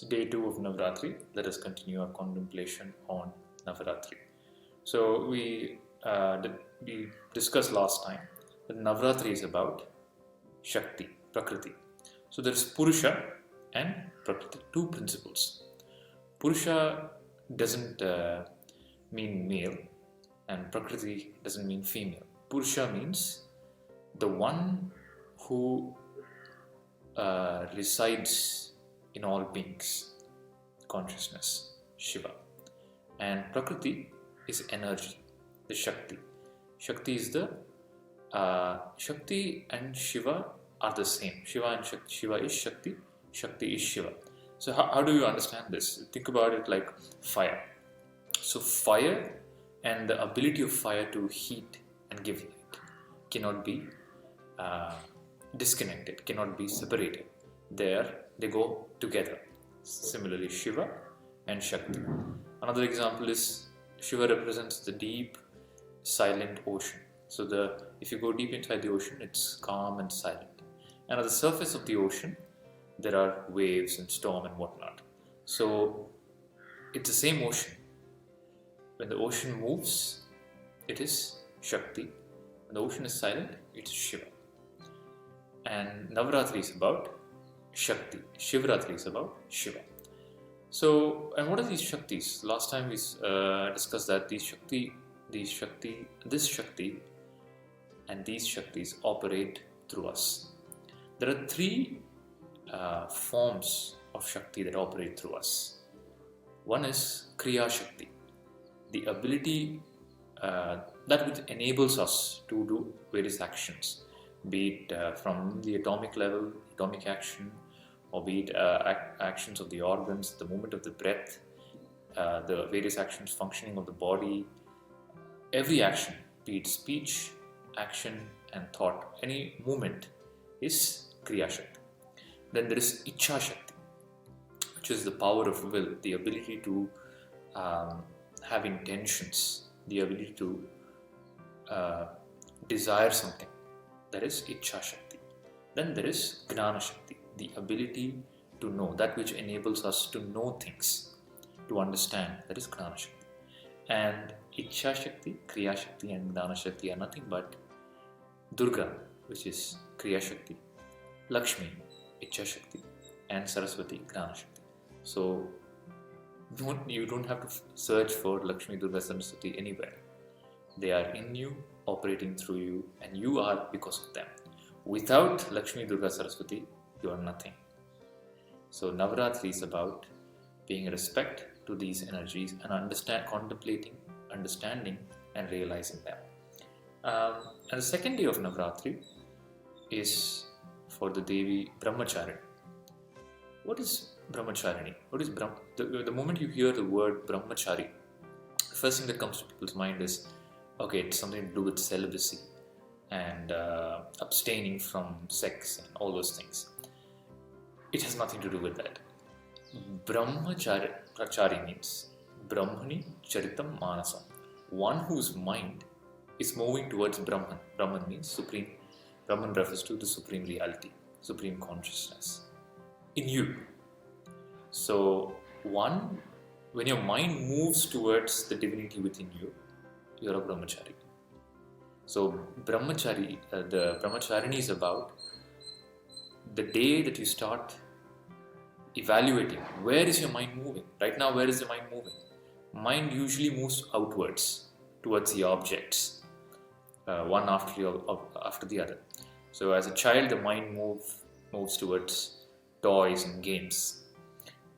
So day 2 of Navratri, let us continue our contemplation on Navratri. So we discussed last time that Navratri is about Shakti, Prakriti. So there is Purusha and Prakriti, two principles. Purusha doesn't mean male and Prakriti doesn't mean female. Purusha means the one who resides in all beings, consciousness, Shiva. And Prakriti is energy, the Shakti. Shakti is the Shakti and Shiva are the same. Shiva and Shakti. Shiva is Shakti, Shakti is Shiva. So how do you understand this? Think about it like fire. So fire and the ability of fire to heat and give light cannot be disconnected, cannot be separated. They go together. Similarly, Shiva and Shakti. Another example is Shiva represents the deep, silent ocean. So if you go deep inside the ocean, it's calm and silent. And at the surface of the ocean, there are waves and storm and whatnot. So it's the same ocean. When the ocean moves, it is Shakti. When the ocean is silent, it's Shiva. And Navratri is about Shakti. Shivratri is about Shiva. So, and what are these Shaktis? Last time we discussed that this Shakti and these Shaktis operate through us. There are three forms of Shakti that operate through us. One is Kriya Shakti, the ability that which enables us to do various actions, be it from the atomic level, atomic action, or be it actions of the organs, the movement of the breath, the various actions, functioning of the body. Every action, be it speech, action and thought, any movement is Kriya Shakti. Then there is Ichha Shakti, which is the power of will, the ability to have intentions, the ability to desire something. That is Ichha Shakti. Then there is Gnana Shakti, the ability to know, that which enables us to know things, to understand. That is Gnana Shakti. And Ichha Shakti, Kriya Shakti and Gnana Shakti are nothing but Durga, which is Kriya Shakti, Lakshmi, Ichha Shakti, and Saraswati, Gnana Shakti. So you don't have to search for Lakshmi, Durga, Saraswati anywhere. They are in you, operating through you, and you are because of them. Without Lakshmi, Durga, Saraswati, you are nothing. So Navratri is about paying respect to these energies and contemplating, understanding and realizing them. And the second day of Navratri is for the Devi Brahmacharini. What is Brahmacharini? What is the moment you hear the word Brahmachari, the first thing that comes to people's mind is, okay, it's something to do with celibacy and abstaining from sex and all those things. It has nothing to do with that. Brahmachari means Brahmani Charitam Manasam, one whose mind is moving towards Brahman. Brahman means supreme. Brahman refers to the supreme reality, supreme consciousness in you. So when your mind moves towards the divinity within you, you are a Brahmachari. So Brahmachari, the Brahmacharini is about the day that you start evaluating where is your mind moving. Right now, where is the mind moving? Mind usually moves outwards towards the objects, one after the other. So as a child, the mind moves towards toys and games.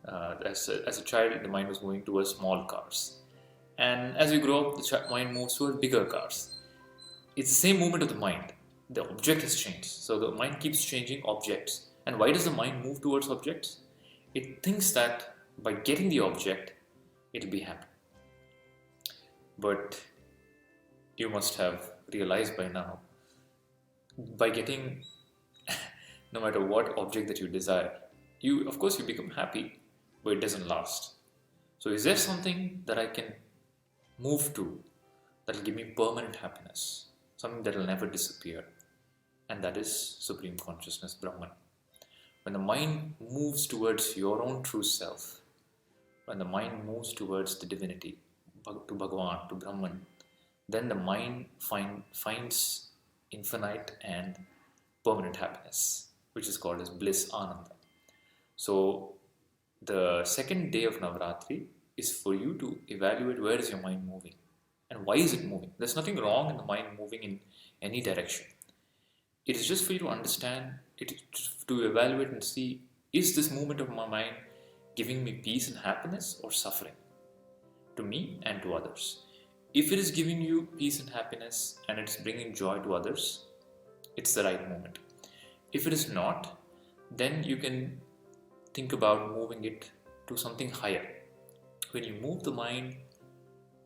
As a child, the mind was moving towards small cars. And as you grow up, the mind moves towards bigger cars. It's the same movement of the mind. The object has changed. So the mind keeps changing objects. And why does the mind move towards objects? It thinks that by getting the object, it'll be happy. But you must have realized by now, by getting no matter what object that you desire, of course you become happy, but it doesn't last. So is there something that I can move to that will give me permanent happiness, something that will never disappear? And that is Supreme Consciousness, Brahman. when the mind moves towards your own true self, when the mind moves towards the divinity, to Bhagavan, to Brahman, then the mind finds infinite and permanent happiness, which is called as bliss, Ananda. So the second day of Navratri is for you to evaluate where is your mind moving and why is it moving. There's nothing wrong in the mind moving in any direction. It is just for you to understand, to evaluate and see, is this movement of my mind giving me peace and happiness or suffering to me and to others? If it is giving you peace and happiness and it's bringing joy to others, it's the right moment. If it is not, then you can think about moving it to something higher. When you move the mind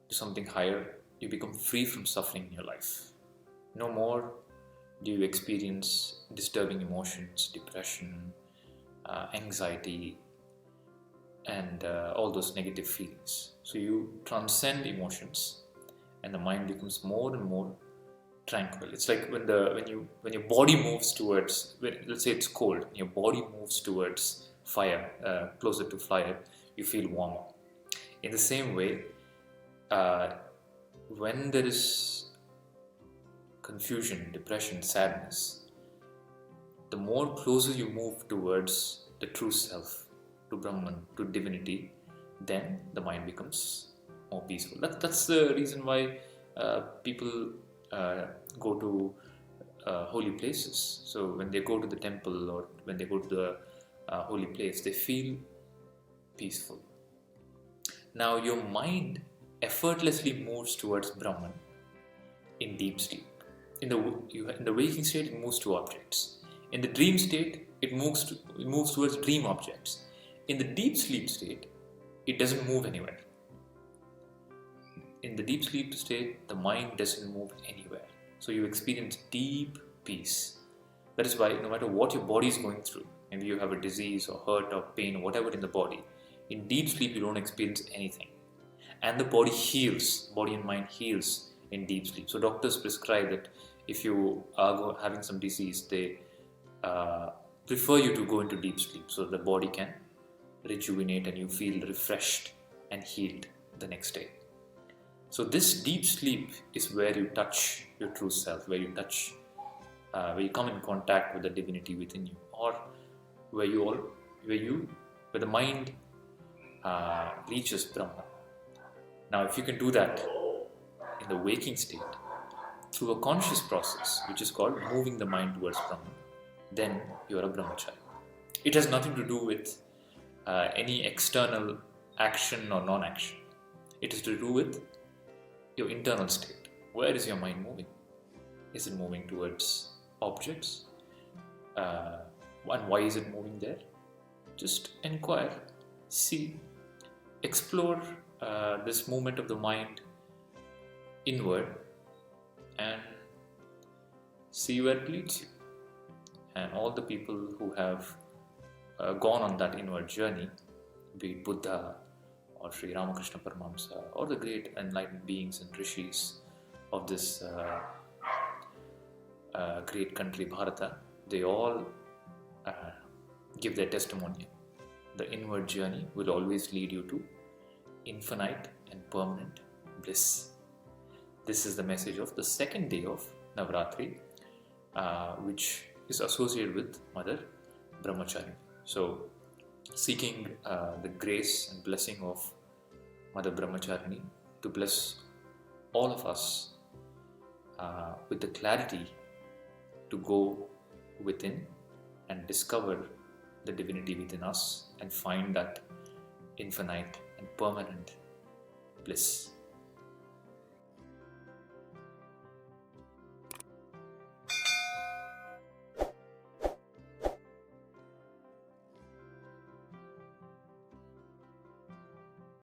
to something higher, you become free from suffering in your life. No more do you experience disturbing emotions, depression, anxiety, and all those negative feelings. So you transcend emotions, and the mind becomes more and more tranquil. It's like when your body moves towards, let's say it's cold, and your body moves towards fire, closer to fire, you feel warmer. In the same way, when there is confusion, depression, sadness, the more closer you move towards the true self, to Brahman, to divinity, then the mind becomes more peaceful. That's the reason why people go to holy places. So when they go to the temple or when they go to the holy place, they feel peaceful. Now your mind effortlessly moves towards Brahman in deep sleep. In the waking state, it moves to objects. In the dream state, it moves towards dream objects. In the deep sleep state, it doesn't move anywhere. In the deep sleep state, the mind doesn't move anywhere. So you experience deep peace. That is why no matter what your body is going through, maybe you have a disease or hurt or pain or whatever in the body, in deep sleep you don't experience anything. And the body heals, body and mind heals in deep sleep. So doctors prescribe that if you are having some disease, they prefer you to go into deep sleep so the body can rejuvenate and you feel refreshed and healed the next day. So this deep sleep is where you touch your true self, where you come in contact with the divinity within you, or where the mind reaches Brahman. Now, if you can do that in the waking state through a conscious process, which is called moving the mind towards Brahman, then you are a brahmachari. It has nothing to do with any external action or non-action. It is to do with your internal state. Where is your mind moving? Is it moving towards objects? And why is it moving there? Just inquire, see, explore this movement of the mind inward and see where it leads you. And all the people who have gone on that inward journey, be it Buddha or Sri Ramakrishna Paramahamsa or the great enlightened beings and rishis of this great country Bharata, they all give their testimony. The inward journey will always lead you to infinite and permanent bliss. This is the message of the second day of Navratri, which is associated with Mother Brahmachari. So, seeking the grace and blessing of Mother Brahmacharini to bless all of us with the clarity to go within and discover the divinity within us and find that infinite and permanent bliss.